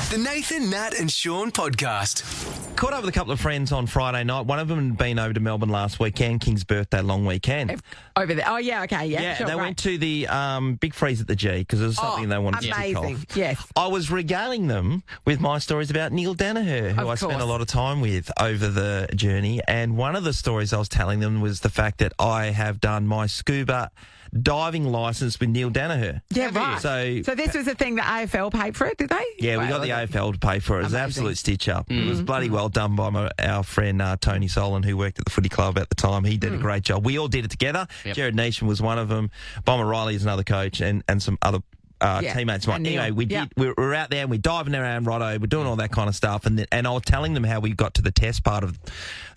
The Nathan, Nat and Shaun podcast. Caught up with a couple of friends on Friday night. One of them had been over to Melbourne last weekend, King's birthday long weekend. Over there. Oh, yeah, okay, yeah. Yeah, sure, they great. went to the Big Freeze at the G because it was something they wanted to kick amazing. off. Yes. I was regaling them with my stories about Neil Danaher, who Of I spent course. a lot of time with over the journey. And one of the stories I was telling them was the fact that I have done my scuba diving licence with Neil Danaher. Yeah, right. So this was a thing that AFL paid for it, did they? yeah, we got the AFL to pay for it. It was an absolute stitch up. It was bloody well done by our friend Tony Solon, who worked at the footy club at the time. He did a great job. We all did it together. Yep. Jared Neesham was one of them. Bomber Riley is another coach, and some other teammates. of mine. And Neil. Anyway, we were out there and we're diving around Rotto. We're doing all that kind of stuff. And I was telling them how we got to the test part of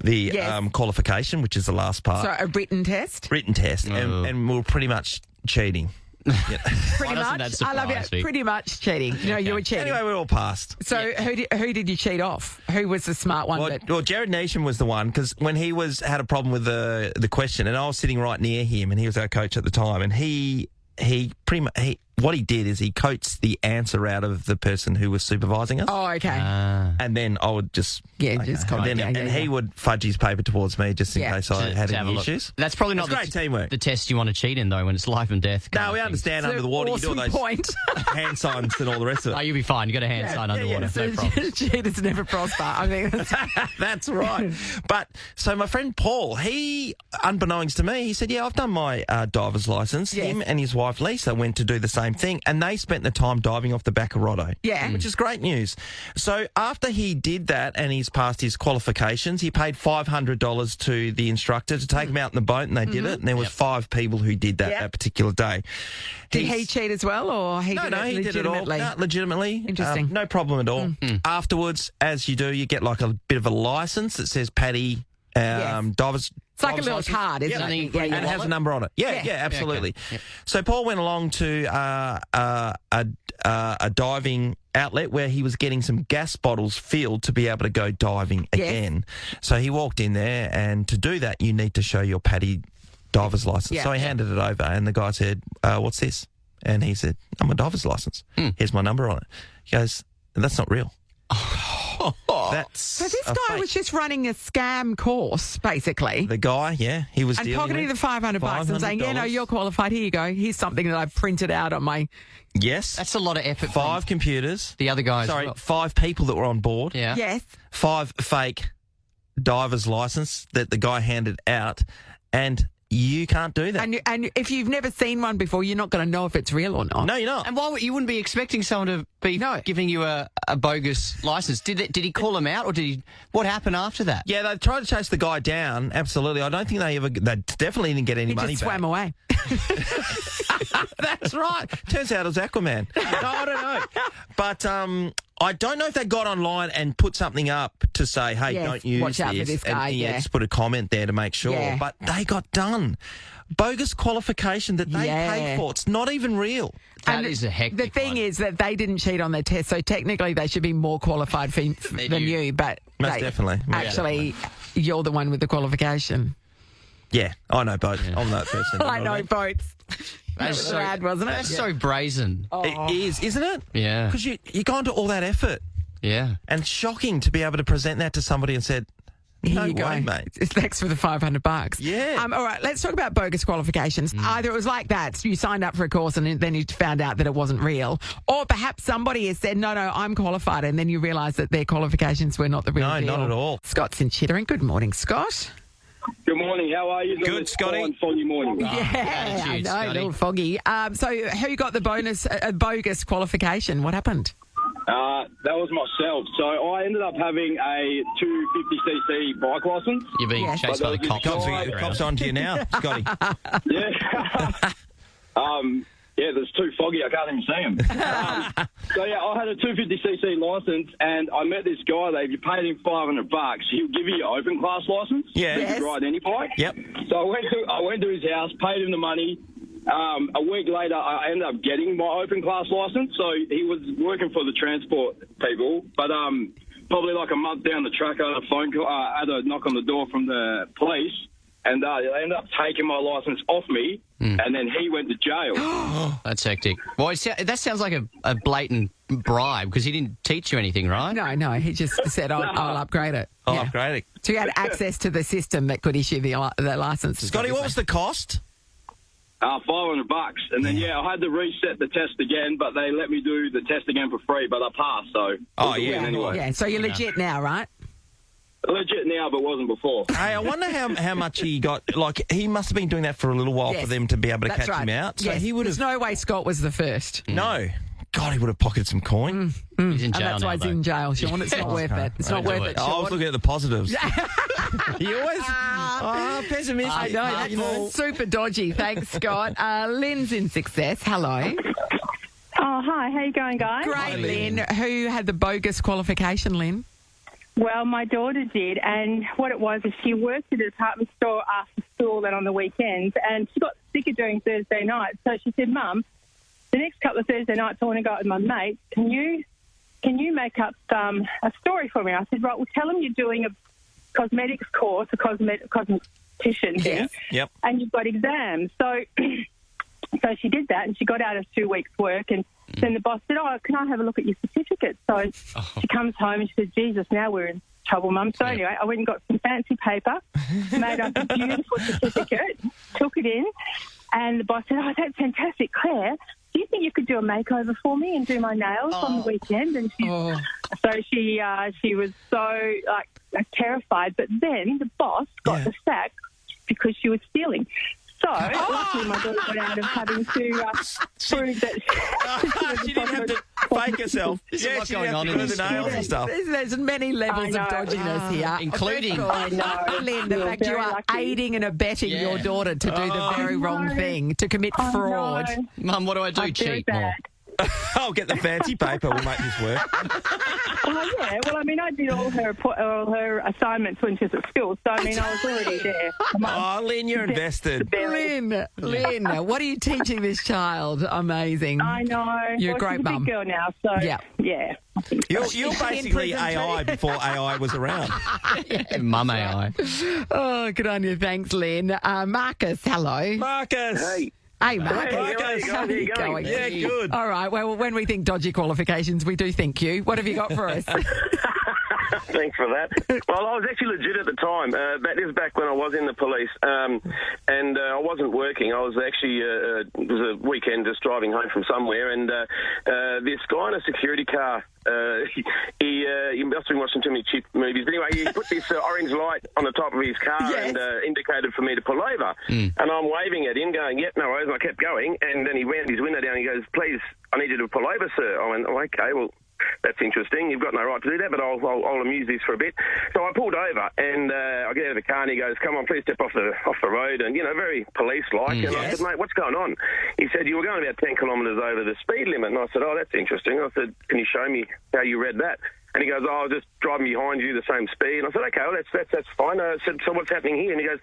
the qualification, which is the last part. So a written test? Written test. And we were pretty much cheating. Pretty Why doesn't much. that I love surprise it. me? Pretty much cheating. No, you were cheating. Anyway, we all passed. So who did you cheat off? Who was the smart one? Well, Jared Neesham was the one because when he had a problem with the question, and I was sitting right near him, and he was our coach at the time, and he pretty much what he did is he coached the answer out of the person who was supervising us. Oh, okay. And then I would just just copy. and he would fudge his paper towards me just in case I had To have any a look. issues. That's probably not It's great teamwork. the test you want to cheat in, though, when it's life and death. No, we understand under the water you do all those point. hand signs and all the rest of Oh, it. you'll be fine. You got a hand sign underwater. So No problem. cheaters never prosper. I think that's That's right. But so my friend Paul, he, unbeknownst to me, he said, "Yeah, I've done my diver's license." Yes. Him and his wife Lisa went to do the same thing, and they spent the time diving off the back of Rotto. Yeah. which is great news. So after he did that and he's passed his qualifications, he paid $500 to the instructor to take him out in the boat, and they did it. And there was 5 people who did that Yep. that particular day. Did He's- he cheat as well, or he no, did no, it he did it all. legitimately? No, legitimately. Interesting. No problem at all. Afterwards, as you do, you get like a bit of a license that says Paddy Divers. It's like a driver's little license. card, isn't Yeah, it? and you put And it has a number on it. Yeah, absolutely. Yep. So Paul went along to a diving outlet where he was getting some gas bottles filled to be able to go diving again. So he walked in there, and to do that, you need to show your Paddy diver's license. Yeah. So he handed it over, and the guy said, "What's this?" And he said, "I'm a diver's license. Here's my number on it." He goes, "That's not real." That's So this a guy fake. was just running a scam course, basically. The guy, he was And dealing pocketing with the $500 and saying, $500. you're qualified. Here you go. Here's something that I've printed out on my... Yes, That's a lot of effort. 5 from computers. the other guys. Sorry, Well, 5 people that were on board. yeah. Yes. 5 fake diver's license that the guy handed out, and you can't do that. And if you've never seen one before, you're not going to know if it's real or not. No, you're not. And you wouldn't be expecting someone to be giving you a bogus license? Did he call him out, or what happened after that? Yeah, they tried to chase the guy down. Absolutely, I don't think they definitely didn't get any He money just back. swam away. That's right. Turns out it was Aquaman. No, I don't know. But I don't know if they got online and put something up to say, hey, Yes, don't use watch out for this guy, And, yeah. just put a comment there to make sure. Yeah. But they got done. Bogus qualification that they paid for. It's not even real. That is a hectic The thing one. is that they didn't cheat on their test, so technically they should be more qualified than you. But Most they- definitely. Most Actually, you're the one with the qualification. Yeah, I know both. I'm that person. I know boats. That's That was rad, wasn't it? That's so brazen. It is, isn't it? Yeah. Because you go into all that effort. Yeah. And shocking to be able to present that to somebody and said, Here no you go, way, mate. Thanks for the $500. Yeah. All right, let's talk about bogus qualifications. Either it was like that, you signed up for a course and then you found out that it wasn't real, or perhaps somebody has said, no, I'm qualified, and then you realise that their qualifications were not the real No, deal. not at all. Scott's in Chittering. Good morning, Scott. Good morning. How are you? Good, On this Scotty. fine, foggy morning. Yeah, I attitude, know, a Scotty. little foggy. So who got the bogus qualification? What happened? That was myself. So I ended up having a 250cc bike license. You're being Yeah. chased by the cops. Cops, in the background. cops on to you now, Scotty. Yeah. Yeah, there's too foggy. I can't even see them. So yeah, I had a 250cc license, and I met this guy. If you paid him $500, he'll give you your open class license. Yeah. You Yes. could ride any bike. Yep. So I went to his house, paid him the money. A week later, I ended up getting my open class license. So he was working for the transport people, but probably like a month down the track, I had a phone call. I had a knock on the door from the police and they ended up taking my licence off me, and then he went to jail. That's hectic. Well, that sounds like a blatant bribe because he didn't teach you anything, right? No, he just said, I'll upgrade it. I'll Yeah. upgrade it. So you had access to the system that could issue the licence. Scotty, what was the cost? $500, and then I had to reset the test again, but they let me do the test again for free, but I passed, so it was a win anyway. Yeah, so you're legit now, right? Legit now, but wasn't before. Hey, I wonder how much he got. Like, he must have been doing that for a little while Yes. for them to be able to That's catch right. him out. So Yes. he would have. There's no way Scott was the first. No. God, he would have pocketed some coin. He's in And jail that's now, why he's though. in jail, Sean. It's not worth it. It's not Don't worth do it, it. I Sean. was looking at the positives. you always. Pessimistic. I know, that's super dodgy. Thanks, Scott. Lynn's in Success. Hello. Oh, hi. How you going, guys? Great, Lynn. Who had the bogus qualification, Lynn? Well, my daughter did, and what it was is she worked at a department store after school and on the weekends, and she got sick of doing Thursday nights. So she said, Mum, the next couple of Thursday nights I want to go out with my mates. Can you make up a story for me? I said, right, well, tell them you're doing a cosmetics course, a cosmetician thing, Yep. and you've got exams. So so she did that, and she got out of 2 weeks' work, and then the boss said, can I have a look at your certificate? So she comes home and she says, Jesus, now we're in trouble, Mum. So anyway, I went and got some fancy paper, made up a beautiful certificate, took it in, and the boss said, that's fantastic, Claire. Do you think you could do a makeover for me and do my nails on the weekend? And so she was so terrified. But then the boss got the sack because she was stealing. So luckily my daughter got out of having to prove that she didn't have to fake herself. There's a lot she going didn't on have in to do this the nails story. and stuff. There's many levels of dodginess here. Including- I know. Lynn, the fact you very are lucky. aiding and abetting your daughter to do the very wrong no. thing, to commit fraud. No, Mum, what do I do? I'm very Cheat more? bad. I'll get the fancy paper. We'll make this work. Oh, yeah. Well, I mean, I did all her assignments when she was at school, so I mean, I was already there. Oh, Lynn, you're invested. Lynn, what are you teaching this child? Amazing. I know. You're a Well, great she's a mum. big girl now, so Yeah. yeah. I think so. You're basically AI before AI was around. Mum AI. Oh, good on you. Thanks, Lynn. Marcus, hello. Marcus. Hey, Marcus. Marcus. How are you going? Yeah, good. All right. Well, when we think dodgy qualifications, we do think you. What have you got for us? Thanks for that. Well, I was actually legit at the time. That is back when I was in the police, and I wasn't working. I was actually it was a weekend just driving home from somewhere, and this guy in a security car. He must have been watching too many cheap movies. But anyway, he put this orange light on the top of his car and indicated for me to pull over. And I'm waving at him, going, "Yep, no worries." And I kept going, and then he wound his window down. He goes, "Please, I need you to pull over, sir." I went, "Okay, well." That's interesting. You've got no right to do that, but I'll amuse this for a bit. So I pulled over, and I get out of the car, and he goes, "Come on, please step off the road," and very police-like. And I said, "Mate, what's going on?" He said, "You were going about 10 kilometres over the speed limit." And I said, "Oh, that's interesting." I said, "Can you show me how you read that?" And he goes, "Oh, I was just driving behind you the same speed." And I said, "Okay, well, that's fine." I said, "So what's happening here?" And he goes,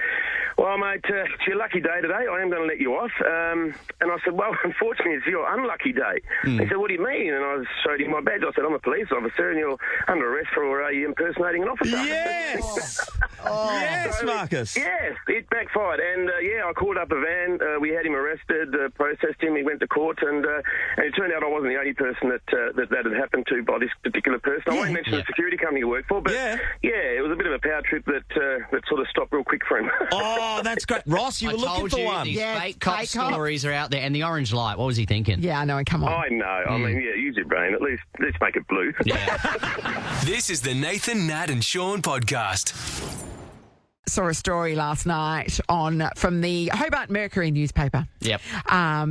"Well, mate, it's your lucky day today. I am going to let you off." And I said, "Well, unfortunately, it's your unlucky day." He said, "What do you mean?" And I showed him my badge. I said, "I'm a police officer, and you're under arrest for impersonating an officer." Yes. Yes, Marcus. Yeah, it backfired. And, I called up a van. We had him arrested, processed him. He went to court. And it turned out I wasn't the only person that had happened to by this particular person. I won't mention the security company he worked for, but, it was a bit of a power trip that sort of stopped real quick for him. Oh, that's great. Ross, you were looking for one. These Yes, fake cop fake cop. stories are out there. And the orange light, what was he thinking? Yeah, I know. Come on. I know. I mean, use your brain. At least let's make it blue. Yeah. This is the Nathan, Nat and Shaun podcast. Saw a story last night from the Hobart Mercury newspaper. Yep.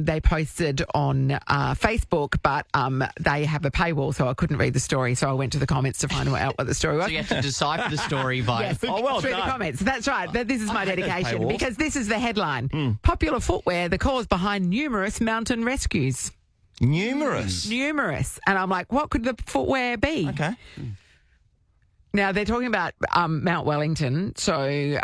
They posted on Facebook, but they have a paywall, so I couldn't read the story. So I went to the comments to find out what the story was. So you have to decipher the story via... Yes, Oh, well through the done. comments. That's right. This is my dedication paywalls. because this is the headline: Popular footwear, the cause behind numerous mountain rescues. Numerous. Numerous, and I'm like, what could the footwear be? Okay. Now, they're talking about Mount Wellington,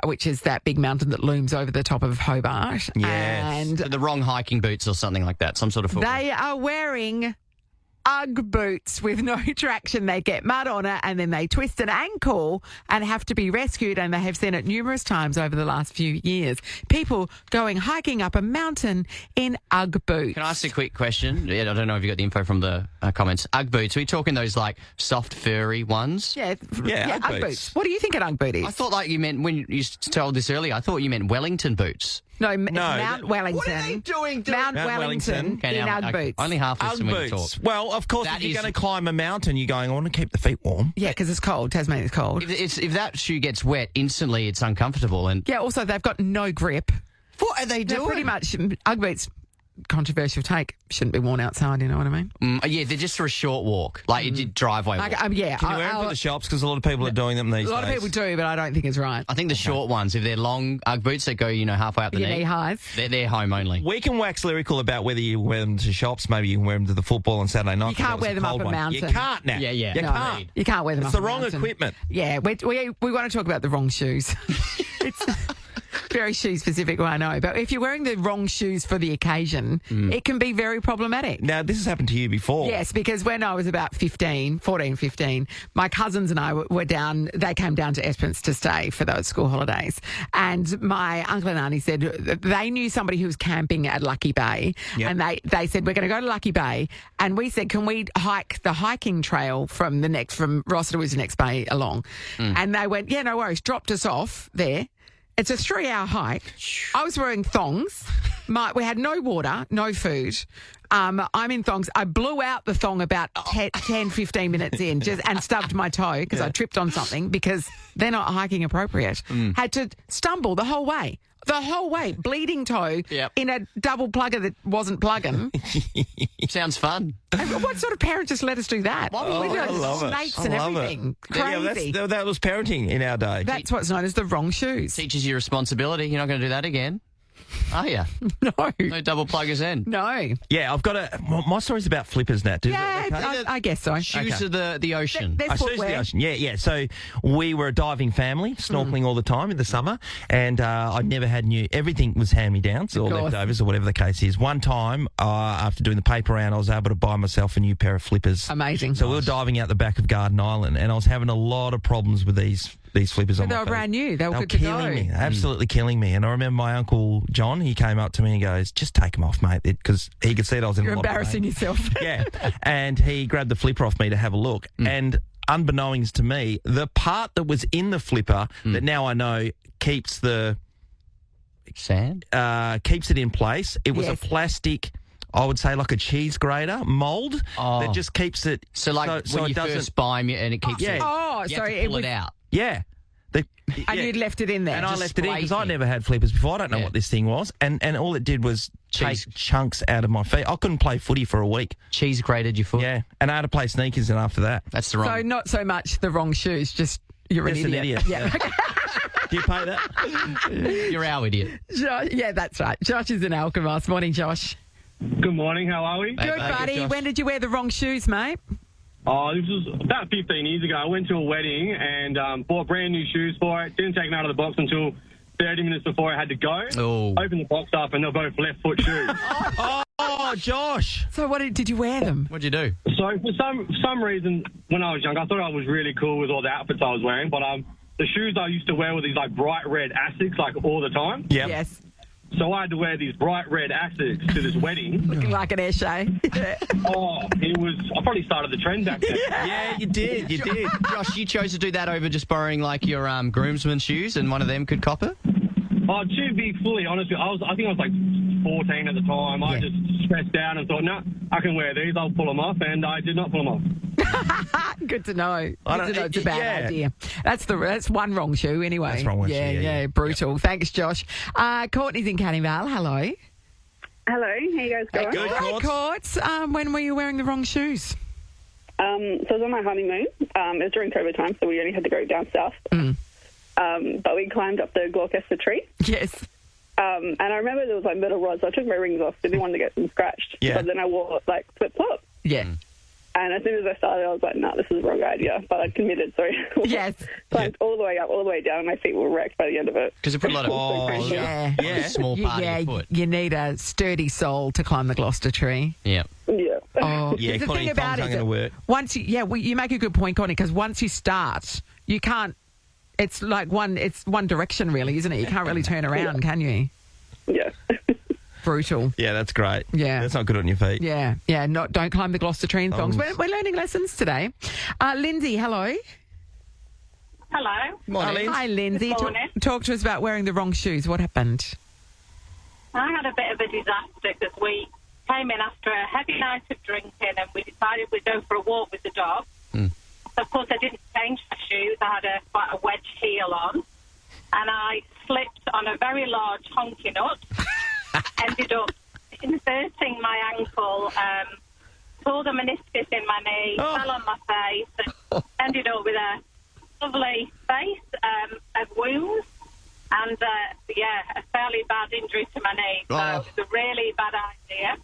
which is that big mountain that looms over the top of Hobart. Yes. And The wrong hiking boots or something like that, some sort of footwear. they are wearing Ugg boots with no traction. They get mud on it and then they twist an ankle and have to be rescued, and they have seen it numerous times over the last few years. People going hiking up a mountain in Ugg boots. Can I ask a quick question? I don't know if you got the info from the comments. Ugg boots, are we talking those like soft furry ones? Yeah, Ugg Ugg boots. boots. What do you think an Ugg boot is? I thought like you meant, when you told this earlier, I thought you meant Wellington boots. No, Mount Wellington. What are they doing? Mount Wellington Okay, in now, Ugg boots. Only half Ugg listen when you talk. boots. Well, of course, That if you're is- going to climb a mountain, you're going, I want to keep the feet warm. Yeah, because it's cold. Tasmania's cold. If that shoe gets wet, instantly it's uncomfortable. And Yeah, also they've got no grip. what are they They're doing? pretty much Ugg boots. Controversial take. Shouldn't be worn outside. You know what I mean? Yeah, they're just for a short walk, like a driveway walk. Yeah. Can you wear them for the shops? Because a lot of people are doing them these days. A lot of people do, but I don't think it's right. I think the short ones, if they're long Ugg boots that go, halfway up the Your knee, knee highs. they're home only. We can wax lyrical about whether you wear them to shops. Maybe you can wear them to the football on Saturday night. You can't wear them up a mountain. You can't now. Yeah. You No. can't. You can't wear them It's up the a wrong mountain. equipment. Yeah, we want to talk about the wrong shoes. It's very shoe specific, I know. But if you're wearing the wrong shoes for the occasion, it can be very problematic. Now, this has happened to you before. Yes, because when I was about 15, my cousins and I were down, they came down to Esperance to stay for those school holidays. And my uncle and auntie said that they knew somebody who was camping at Lucky Bay. Yep. And they said, we're going to go to Lucky Bay. And we said, can we hike the hiking trail from Rossiter was the next bay along? And they went, yeah, no worries, dropped us off there. It's a 3-hour hike. I was wearing thongs. We had no water, no food. I'm in thongs. I blew out the thong about 10, 15 minutes in and stubbed my toe because I tripped on something because they're not hiking appropriate. Had to stumble the whole way. Bleeding toe in a double plugger that wasn't plugging. Sounds fun. What sort of parent just let us do that? I love it. Snakes I and love everything. it. Yeah, Crazy. that was parenting in our day. That's what's known as the wrong shoes. Teaches you responsibility. You're not going to do that again, are you? No. No double pluggers in. No. Yeah, my story's about flippers, Nat. Yeah, I guess so. Shoes of the ocean. There's Shoes of footwear. the ocean. Yeah. So we were a diving family, snorkeling all the time in the summer, and I never had everything was hand-me-downs or course. leftovers or whatever the case is. One time, after doing the paper round, I was able to buy myself a new pair of flippers. Amazing. So we were diving out the back of Garden Island, and I was having a lot of problems with these flippers on They my were feet. brand new. They were good to killing go. me, absolutely killing me. And I remember my uncle John, he came up to me and goes, just take them off, mate, because he could see that I was in You're a lot of embarrassing pain. yourself. Yeah. And he grabbed the flipper off me to have a look. And unbeknownst to me, the part that was in the flipper that now I know keeps the Sand? keeps it in place. It was Yes. a plastic, I would say like a cheese grater mould that just keeps it. So like so when it you doesn't. first buy them and it keeps Yeah. it. Oh, You so have to it pull was, it out. Yeah. and you'd left it in there. And I Just left it in because spray I thing. never had flippers before. I don't know Yeah. what this thing was. And all it did was Cheese. take chunks out of my feet. I couldn't play footy for a week. Cheese grated your foot. Yeah. And I had to play sneakers and after that. That's the wrong. So not so much the wrong shoes, just you're Just an an idiot. idiot. Yeah. Do you pay that? You're our idiot. Josh, yeah, that's right. Josh is in Alkmaar. Morning, Josh. Good morning, how are we? Good, buddy. Josh. When did you wear the wrong shoes, mate? Oh, this was about 15 years ago. I went to a wedding and bought brand new shoes for it. Didn't take them out of the box until 30 minutes before I had to go. Oh. Opened the box up and they're both left foot shoes. Oh, Josh. So what did you wear them? What'd you do? So for some reason, when I was young, I thought I was really cool with all the outfits I was wearing. But the shoes I used to wear were these like bright red Asics like all the time. Yep. Yes. So I had to wear these bright red Asics to this wedding. Looking like an Eshay. I probably started the trend back then. Yeah, you did. You did. Josh, you chose to do that over just borrowing like your groomsman shoes and one of them could cop it? Oh, to be fully honest, I think I was like 14 at the time. I just stressed out and thought, no, I can wear these. I'll pull them off, and I did not pull them off. Good to know. I Good don't- to know it's a bad yeah. idea. That's one wrong shoe anyway. That's wrong shoe, Yeah, yeah. brutal. Thanks, Josh. Courtney's in Canning Vale. Hello. Hello, how you guys going? Good, Hi, Courts. Courts. When were you wearing the wrong shoes? So I was on my honeymoon. It was during COVID time, so we only had to go down south. But we climbed up the Gloucester tree. Yes. And I remember there was like metal rods. So I took my rings off. Didn't want to get them scratched. Yeah. But then I wore like flip-flops. Yeah. And as soon as I started, I was like, "No, this is the wrong idea." But I committed, so Yes. climbed all the way up, all the way down, and my feet were wrecked by the end of it. Because it put a lot of pressure Yeah. on a small part of your foot. You need a sturdy soul to climb the Gloucester tree. Yeah. Yeah. Oh, Yeah, the Connie, thing about thumbs aren't it is gonna work. once you make a good point, Connie, because once you start, you can't. It's like one direction, really, isn't it? You can't really turn around, can you? Yeah. Brutal. Yeah, that's great. Yeah. That's not good on your feet. Yeah. Don't climb the Gloucester tree in thongs. We're learning lessons today. Lindsay, hello. Hello. Morning. Hi, Lindsay. Good morning. Talk to us about wearing the wrong shoes. What happened? I had a bit of a disaster because we came in after a heavy night of drinking and we decided we'd go for a walk with the dog. So, of course, I didn't change my shoes. I had quite a wedge heel on. And I slipped on a very large honky nut. Ended up inserting my ankle, pulled a meniscus in my knee, fell on my face, and ended up with a lovely face of wounds and, a fairly bad injury to my knee. So it was a really bad idea.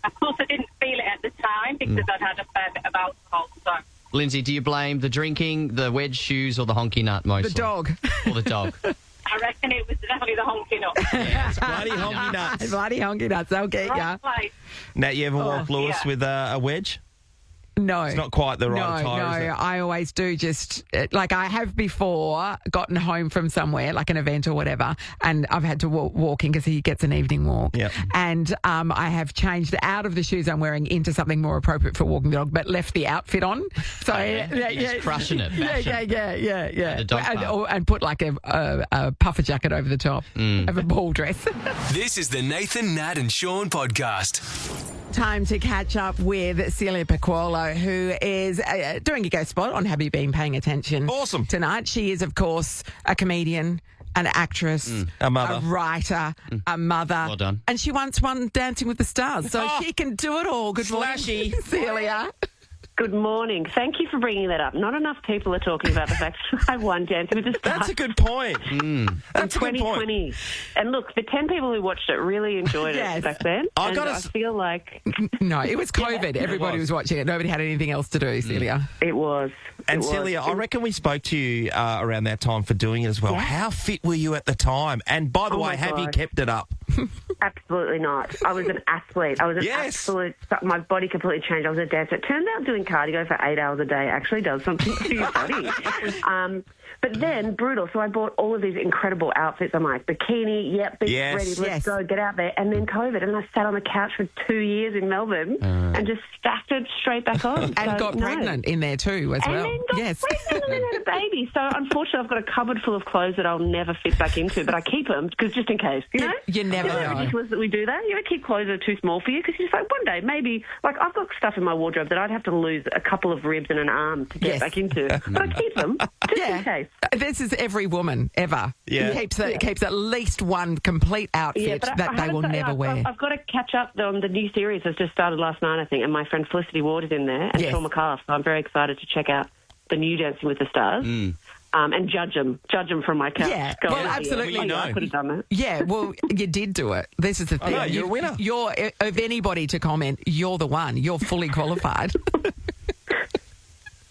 Of course, I didn't feel it at the time because I'd had a fair bit of alcohol. So. Lindsay, do you blame the drinking, the wedge shoes, or the honky nut mostly? The dog. Or the dog? I reckon it was definitely the honky nut. Yeah, bloody honky nuts. Bloody honky nuts. They'll get you. Wrong place. Nat, you ever walk Lewis yeah. with a wedge? No. It's not quite the right attire, No, is it? I always do just, like I have before gotten home from somewhere, like an event or whatever, and I've had to walk in because he gets an evening walk. Yep. And I have changed out of the shoes I'm wearing into something more appropriate for walking the dog, but left the outfit on. So You're just crushing it. Yeah. The dog park. And put like a puffer jacket over the top of a ball dress. This is the Nathan, Nat and Shaun podcast. Time to catch up with Celia Pacquola, who is doing a guest spot on Have You Been Paying Attention? Awesome. Tonight. She is, of course, a comedian, an actress, A mother. a writer, a mother. Well done. And she once won Dancing with the Stars, so she can do it all. Good Slashy. morning, Celia. Good morning. Thank you for bringing that up. Not enough people are talking about the fact that I won Dancing with the Stars. That's a good point. That's a good 2020. point. And look, the 10 people who watched it really enjoyed Yes. it back then. I gotta I s- feel like No, it was COVID. Everybody was watching it. Nobody had anything else to do, Celia. it was. And It was. Celia, I reckon we spoke to you around that time for doing it as well. How fit were you at the time? And by the Oh way, my have you God. kept it up? Absolutely not. I was an athlete. I was an absolute... My body completely changed. I was a dancer. It turned out doing cardio for 8 hours a day actually does something to your body. But then, brutal. So I bought all of these incredible outfits. I'm like, bikini, yep, beach Yes. ready, let's Yes. go, get out there. And then COVID. And I sat on the couch for 2 years in Melbourne and just stacked it straight back on. And So, got no. pregnant in there too, as And well. then got Yes. pregnant and then had a baby. So unfortunately, I've got a cupboard full of clothes that I'll never fit back into, but I keep them because just in case, you know. You never Isn't it know. ridiculous that we do that? You ever keep clothes that are too small for you? Because you're just like, one day, maybe, like I've got stuff in my wardrobe that I'd have to lose a couple of ribs and an arm to get Yes. back into. But I keep them just in case. This is every woman ever. Yeah. Keeps at least one complete outfit but that I they have will to say, never wear. I've got to catch up on the new series that's just started last night, I think, and my friend Felicity Ward is in there, and Yes. Phil McCullough, so I'm very excited to check out the new Dancing with the Stars. And judge them from my couch. Yeah, Go well, on. absolutely. Oh, yeah, I could have done that. Yeah, well, you did do it. This is the thing. know, you're a winner. You're, of anybody to comment, you're the one. You're fully qualified.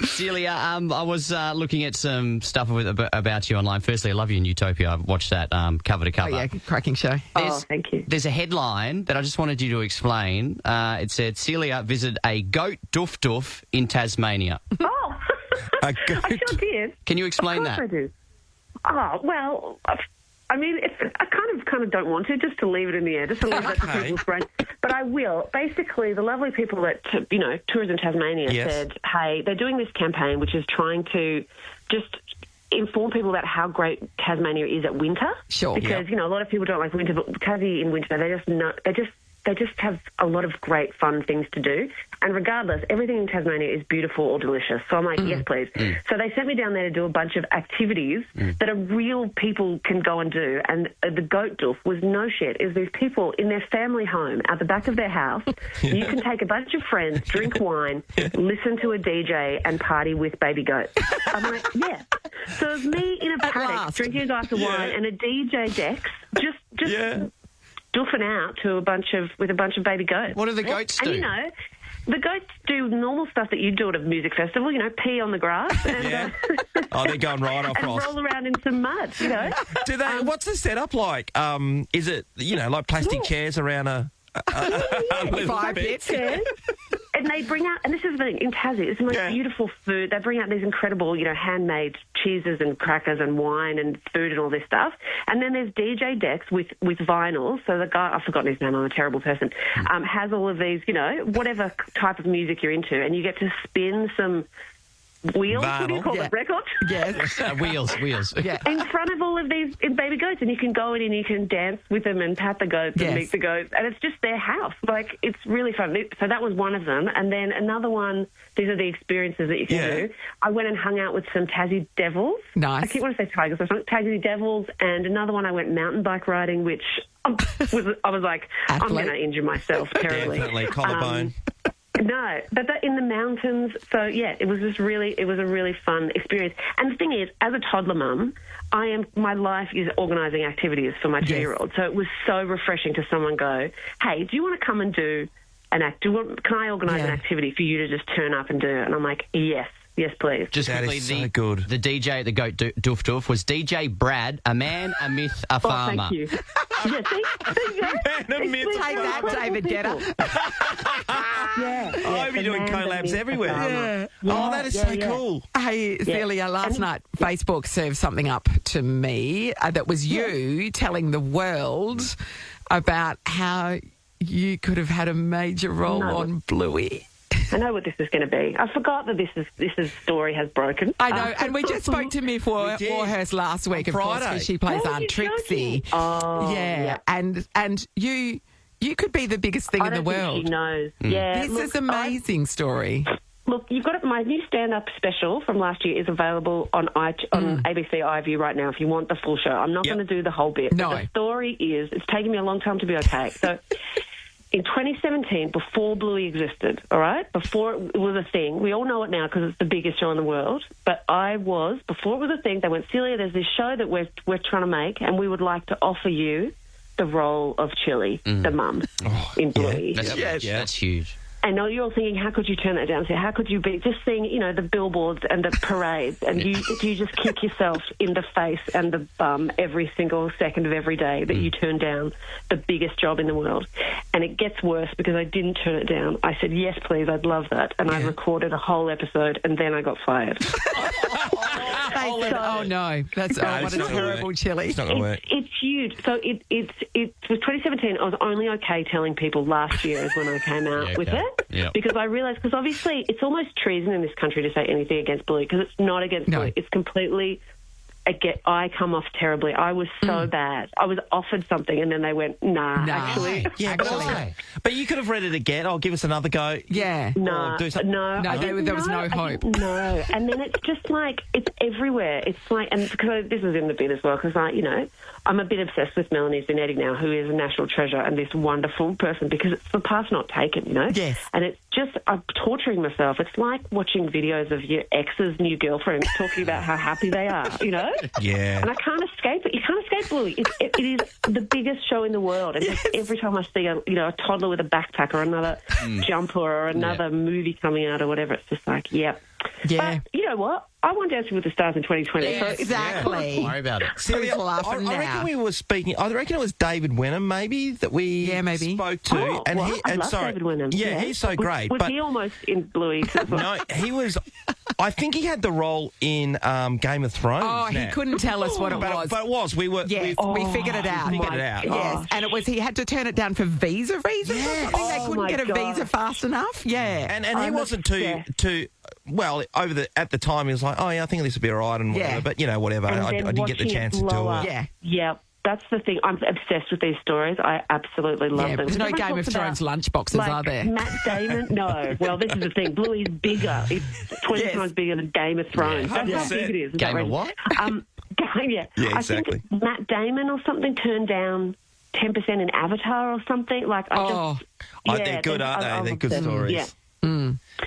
Celia, I was looking at some stuff about you online. Firstly, I love you in Utopia. I watched that cover to cover. Oh, yeah, cracking show. Thank you. There's a headline that I just wanted you to explain. It said, Celia visited a goat doof in Tasmania. Oh, A goat. I sure did. Can you explain Of course that? I do. Oh, well, I mean, I kind of don't want to, just to leave it in the air, just to leave it to Okay. people's brains. But I will. Basically, the lovely people at, Tourism Tasmania Yes. said, hey, they're doing this campaign which is trying to just inform people about how great Tasmania is at winter. Sure. Because, a lot of people don't like winter, but Tassie in winter, they just have a lot of great fun things to do. And regardless, everything in Tasmania is beautiful or delicious. So I'm like, yes, please. So they sent me down there to do a bunch of activities that are real people can go and do. And the goat doof was no shit. Is these people in their family home at the back of their house. You can take a bunch of friends, drink wine, listen to a DJ and party with baby goats. I'm like, yeah. So it was me in a paddock last. drinking a glass of wine and a DJ decks just doofing out to with a bunch of baby goats. What do the goats do? And the goats do normal stuff that you do at a music festival, pee on the grass and, Oh, they're going right off, and Ross. roll around in some mud, Do they? What's the setup like? Is it, like plastic chairs around a Fire pit? Chairs. And they bring out, and this is the thing, in Tassie, it's the most beautiful food. They bring out these incredible, handmade cheeses and crackers and wine and food and all this stuff. And then there's DJ decks with vinyl. So the guy, I've forgotten his name, I'm a terrible person, has all of these, whatever type of music you're into, and you get to spin some wheels, what do you call them, records? Yes. Wheels. Yeah. In front of all of these baby goats, and you can go in and you can dance with them and pat the goats and meet the goats, and it's just their house. Like, it's really fun. So that was one of them, and then another one, these are the experiences that you can do. I went and hung out with some Tassie devils. Nice. I keep wanting to say tigers or something. Tassie devils, and another one I went mountain bike riding, which I was like, I'm going to injure myself terribly. Definitely, collarbone. No, but in the mountains. So it was a really fun experience. And the thing is, as a toddler mum, my life is organising activities for my 2-year-old. So it was so refreshing to someone go, hey, do you want to come and do an act? Can I organise an activity for you to just turn up and do? And I'm like, yes, please. Just that quickly, is so good. The DJ at the Goat Doof Doof was DJ Brad, a man, a myth, a farmer. Thank you. There you go. Man, a myth. Take that, David Guetta. I hope you're doing collabs everywhere. Oh, that is so cool. Hey, Celia, last night Facebook served something up to me that was you telling the world about how you could have had a major role on Bluey. I know what this is going to be. I forgot that this story has broken. I know, and we just spoke to Miff Warhurst last week, of course, because she plays Aunt Trixie. Oh, and you could be the biggest thing in the world. Think she knows. Yeah, This is an amazing story. Look, you've got my new stand-up special from last year is available on ABC iView right now if you want the full show. I'm not going to do the whole bit. No. But the story is, it's taken me a long time to be okay. So in 2017, before Bluey existed, all right, before it was a thing, we all know it now because it's the biggest show in the world, but before it was a thing, they went, Celia, there's this show that we're trying to make and we would like to offer you the role of Chili, the mum, in Bluey. That's huge. I know you're all thinking, how could you turn that down? So how could you be just seeing, the billboards and the parades, and you just kick yourself in the face and the bum every single second of every day that you turn down the biggest job in the world. And it gets worse because I didn't turn it down. I said, yes, please, I'd love that. And I recorded a whole episode, and then I got fired. Oh no, that's what a terrible Chili. It's not going to work. It's huge. So it was 2017. I was only okay telling people last year is when I came out with it. Yep. Because I realised, because obviously it's almost treason in this country to say anything against Bluey, because it's not against Bluey. It's completely... I come off terribly. I was so bad. I was offered something and then they went, nah. Actually. Yeah, but you could have read it again. Oh, give us another go. Yeah. No. Do something. No, there was no hope. No. And then it's just like, it's everywhere. It's like, and because this is in the bit as well, because I'm a bit obsessed with Melanie Zanetti now, who is a national treasure and this wonderful person, because it's the path not taken, Yes. And it's just, I'm torturing myself. It's like watching videos of your ex's new girlfriends talking about how happy they are, Yeah. And I can't escape it. You can't escape Bluey. It is the biggest show in the world. And just every time I see a toddler with a backpack or another jumper or another movie coming out or whatever, it's just like, But you know what? I won Dancing with the Stars in 2020. Yeah, exactly. Don't worry about it. Celia, I reckon we were speaking. I reckon it was David Wenham, maybe that we spoke to. Oh, and I love David Wenham. Yeah, he's so great. Was he almost in Bluey? No, he was. I think he had the role in Game of Thrones. Oh, he couldn't tell us what it was. But it was. We were. Yes, we figured it out. Yes, and it was. He had to turn it down for visa reasons. Yes. I think they couldn't get a visa fast enough. Yeah, and he wasn't too. Well, at the time he was like, oh yeah, I think this would be all right and whatever. But whatever. I didn't get the chance to do it. Yeah. That's the thing. I'm obsessed with these stories. I absolutely love them. There's no Game of Thrones lunchboxes, are there? Matt Damon? No. Well, this is the thing. Bluey's bigger. It's 20 times bigger than Game of Thrones. That's how big it is. Game of what? Yeah, exactly. I think Matt Damon or something turned down 10% in Avatar or something. They're good, aren't they? They're good stories. Yeah.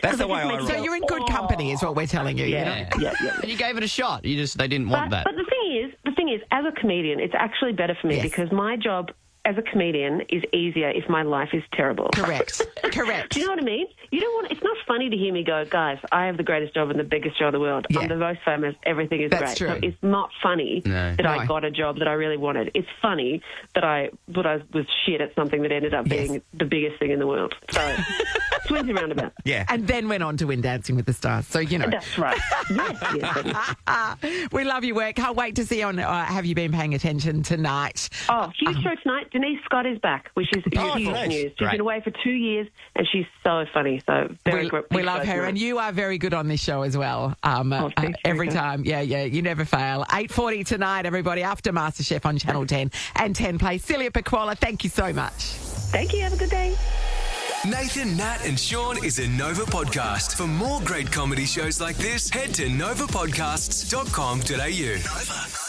That's the way I roll. So you're in good company, is what we're telling you. Yeah. And you gave it a shot. They didn't want that. But the thing is, as a comedian, it's actually better for me because my job as a comedian is easier if my life is terrible. Correct. Do you know what I mean? You don't want. It's not funny to hear me go, guys, I have the greatest job and the biggest show in the world. Yeah. I'm the most famous. Everything is That's great. true. So it's not funny that I got a job that I really wanted. It's funny that I was shit at something that ended up being the biggest thing in the world. So swings and roundabouts. Yeah. And then went on to win Dancing with the Stars. So, you know. That's right. Yes. We love your work. Can't wait to see you on Have You Been Paying Attention tonight. Oh, huge show tonight. Denise Scott is back, which is huge news. She's been away for 2 years, and she's so funny. So we love her, and you are very good on this show as well. Every time, yeah, you never fail. 8:40 tonight, everybody, after MasterChef on Channel 10 and 10 Play. Celia Pacquola, thank you so much. Thank you. Have a good day. Nathan, Nat and Sean is a Nova podcast. For more great comedy shows like this, head to novapodcasts.com.au. Nova.